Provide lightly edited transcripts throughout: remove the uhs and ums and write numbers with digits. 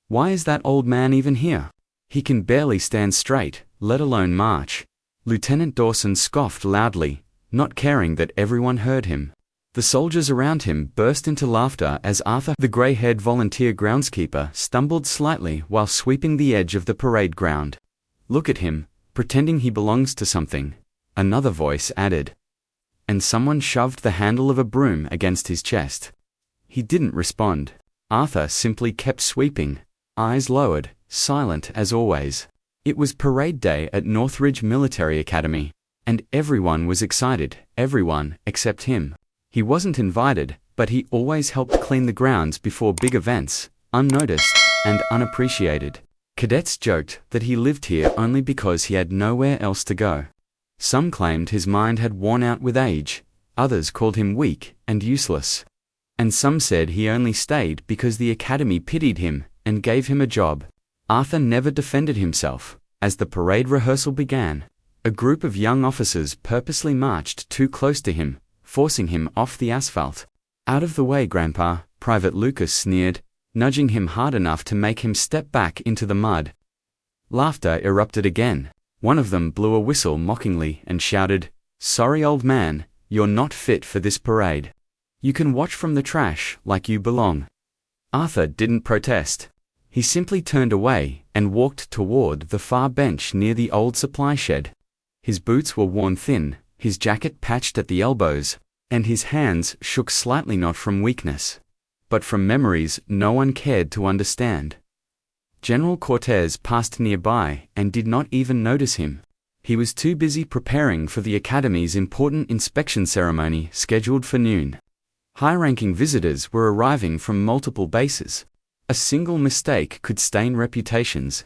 Why is that old man even here? He can barely stand straight, let alone march. Lieutenant Dawson scoffed loudly, not caring that everyone heard him. The soldiers around him burst into laughter as Arthur, the grey-haired volunteer groundskeeper, stumbled slightly while sweeping the edge of the parade ground. "Look at him, pretending he belongs to something," another voice added. And someone shoved the handle of a broom against his chest. He didn't respond. Arthur simply kept sweeping, eyes lowered, silent as always. It was parade day at Northridge Military Academy, and everyone was excited, everyone except him. He wasn't invited, but he always helped clean the grounds before big events, unnoticed and unappreciated. Cadets joked that he lived here only because he had nowhere else to go. Some claimed his mind had worn out with age, others called him weak and useless. And some said he only stayed because the academy pitied him and gave him a job. Arthur never defended himself. As the parade rehearsal began, a group of young officers purposely marched too close to him, forcing him off the asphalt. "Out of the way, Grandpa," Private Lucas sneered, nudging him hard enough to make him step back into the mud. Laughter erupted again. One of them blew a whistle mockingly and shouted, "Sorry, old man, you're not fit for this parade. You can watch from the trash like you belong." Arthur didn't protest. He simply turned away and walked toward the far bench near the old supply shed. His boots were worn thin, his jacket patched at the elbows, and his hands shook slightly, not from weakness, but from memories no one cared to understand. General Cortez passed nearby and did not even notice him. He was too busy preparing for the Academy's important inspection ceremony scheduled for noon. High-ranking visitors were arriving from multiple bases. A single mistake could stain reputations.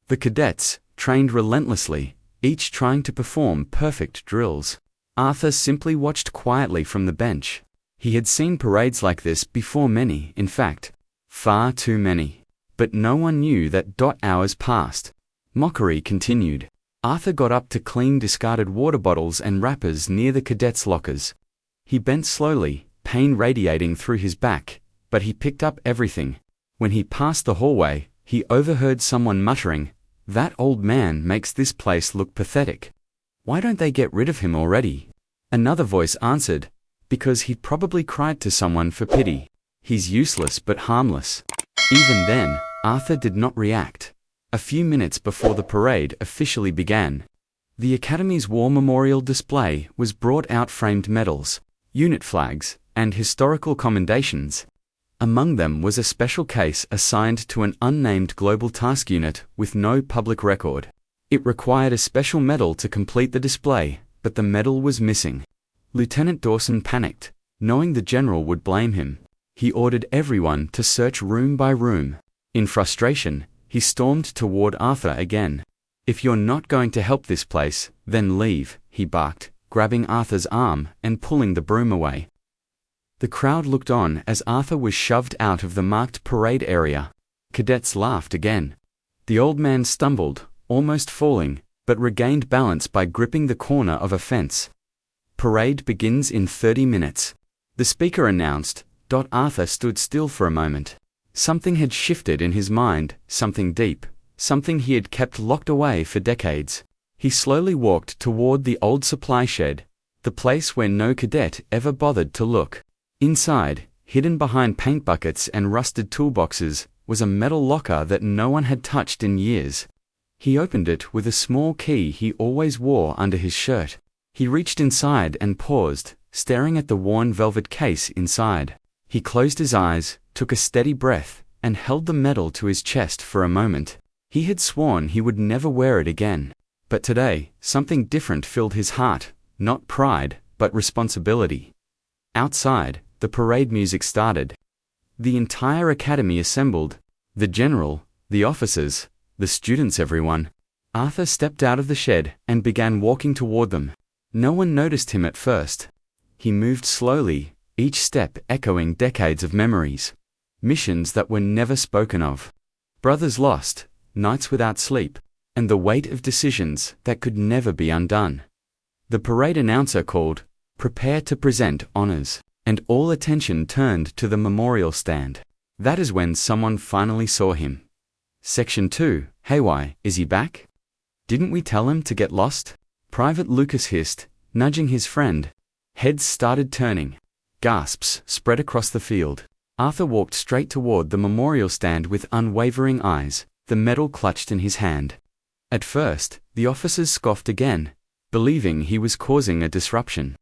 The cadets trained relentlessly, each trying to perform perfect drills. Arthur simply watched quietly from the bench. He had seen parades like this before, many, in fact, far too many. But no one knew that. Hours passed. Mockery continued. Arthur got up to clean discarded water bottles and wrappers near the cadets' lockers. He bent slowly, pain radiating through his back, but he picked up everything. When he passed the hallway, he overheard someone muttering, "That old man makes this place look pathetic. Why don't they get rid of him already?" Another voice answered, "Because he'd probably cried to someone for pity. He's useless but harmless." Even then, Arthur did not react. A few minutes before the parade officially began, the Academy's War Memorial display was brought out. Framed medals, unit flags, and historical commendations. Among them was a special case assigned to an unnamed Global Task Unit with no public record. It required a special medal to complete the display, but the medal was missing. Lieutenant Dawson panicked, knowing the general would blame him. He ordered everyone to search room by room. In frustration, he stormed toward Arthur again. "If you're not going to help this place, then leave," he barked, grabbing Arthur's arm and pulling the broom away. The crowd looked on as Arthur was shoved out of the marked parade area. Cadets laughed again. The old man stumbled, almost falling, but regained balance by gripping the corner of a fence. "Parade begins in 30 minutes. The speaker announced. Arthur stood still for a moment. Something had shifted in his mind, something deep, something he had kept locked away for decades. He slowly walked toward the old supply shed, the place where no cadet ever bothered to look. Inside, hidden behind paint buckets and rusted toolboxes, was a metal locker that no one had touched in years. He opened it with a small key he always wore under his shirt. He reached inside and paused, staring at the worn velvet case inside. He closed his eyes, took a steady breath, and held the medal to his chest for a moment. He had sworn he would never wear it again. But today, something different filled his heart, not pride, but responsibility. Outside, the parade music started. The entire academy assembled. The general, the officers, the students, everyone. Arthur stepped out of the shed and began walking toward them. No one noticed him at first. He moved slowly, each step echoing decades of memories. Missions that were never spoken of. Brothers lost, nights without sleep, and the weight of decisions that could never be undone. The parade announcer called, "Prepare to present honors," and all attention turned to the memorial stand. That is when someone finally saw him. Section 2. Hey, why, is he back? Didn't we tell him to get lost? Private Lucas hissed, nudging his friend. Heads started turning. Gasps spread across the field. Arthur walked straight toward the memorial stand with unwavering eyes, the medal clutched in his hand. At first, the officers scoffed again, believing he was causing a disruption.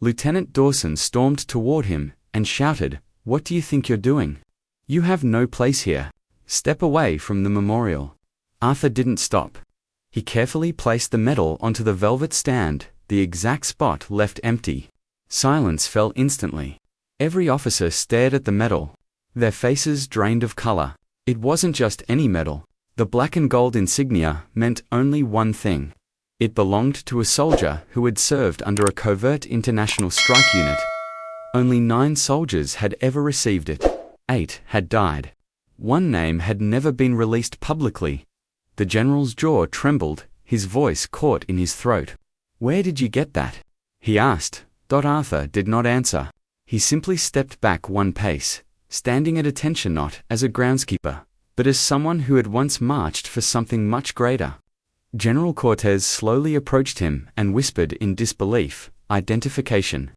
Lieutenant Dawson stormed toward him and shouted, "What do you think you're doing? You have no place here. Step away from the memorial." Arthur didn't stop. He carefully placed the medal onto the velvet stand, the exact spot left empty. Silence fell instantly. Every officer stared at the medal, their faces drained of color. It wasn't just any medal. The black and gold insignia meant only one thing. It belonged to a soldier who had served under a covert international strike unit. Only 9 soldiers had ever received it. 8 had died. One name had never been released publicly. The general's jaw trembled, his voice caught in his throat. "Where did you get that?" he asked. Arthur did not answer. He simply stepped back one pace, standing at attention not as a groundskeeper, but as someone who had once marched for something much greater. General Cortez slowly approached him and whispered in disbelief, "Identification."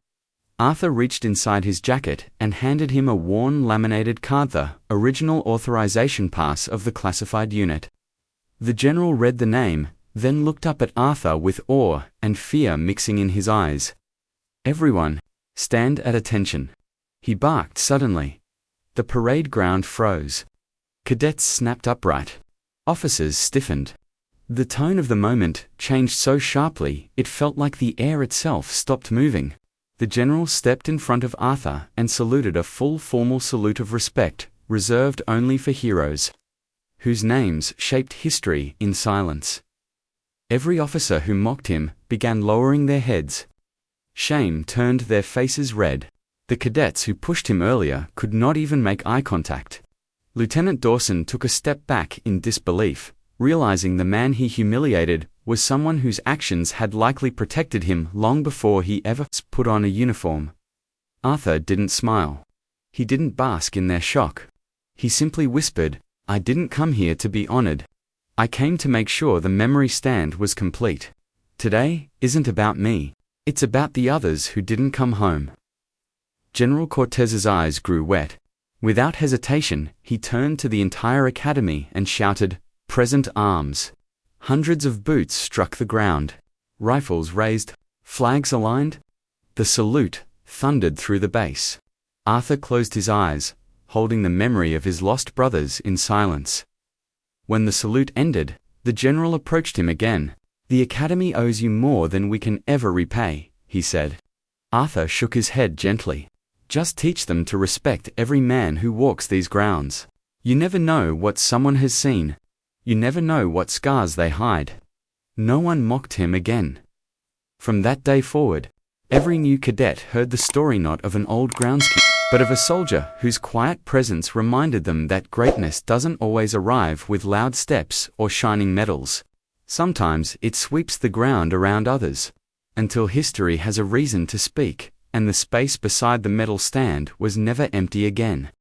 Arthur reached inside his jacket and handed him a worn laminated card, the original authorization pass of the classified unit. The general read the name, then looked up at Arthur with awe and fear mixing in his eyes. "Everyone, stand at attention," he barked suddenly. The parade ground froze. Cadets snapped upright. Officers stiffened. The tone of the moment changed so sharply it felt like the air itself stopped moving. The general stepped in front of Arthur and saluted a full formal salute of respect, reserved only for heroes, whose names shaped history in silence. Every officer who mocked him began lowering their heads. Shame turned their faces red. The cadets who pushed him earlier could not even make eye contact. Lieutenant Dawson took a step back in disbelief, realizing the man he humiliated was someone whose actions had likely protected him long before he ever put on a uniform. Arthur didn't smile. He didn't bask in their shock. He simply whispered, "I didn't come here to be honored. I came to make sure the memory stand was complete. Today isn't about me. It's about the others who didn't come home." General Cortez's eyes grew wet. Without hesitation, he turned to the entire academy and shouted, "Present arms." Hundreds of boots struck the ground. Rifles raised, flags aligned. The salute thundered through the base. Arthur closed his eyes, holding the memory of his lost brothers in silence. When the salute ended, the general approached him again. "The academy owes you more than we can ever repay," he said. Arthur shook his head gently. "Just teach them to respect every man who walks these grounds. You never know what someone has seen. You never know what scars they hide." No one mocked him again. From that day forward, every new cadet heard the story not of an old groundskeeper, but of a soldier whose quiet presence reminded them that greatness doesn't always arrive with loud steps or shining medals. Sometimes it sweeps the ground around others, until history has a reason to speak, and the space beside the medal stand was never empty again.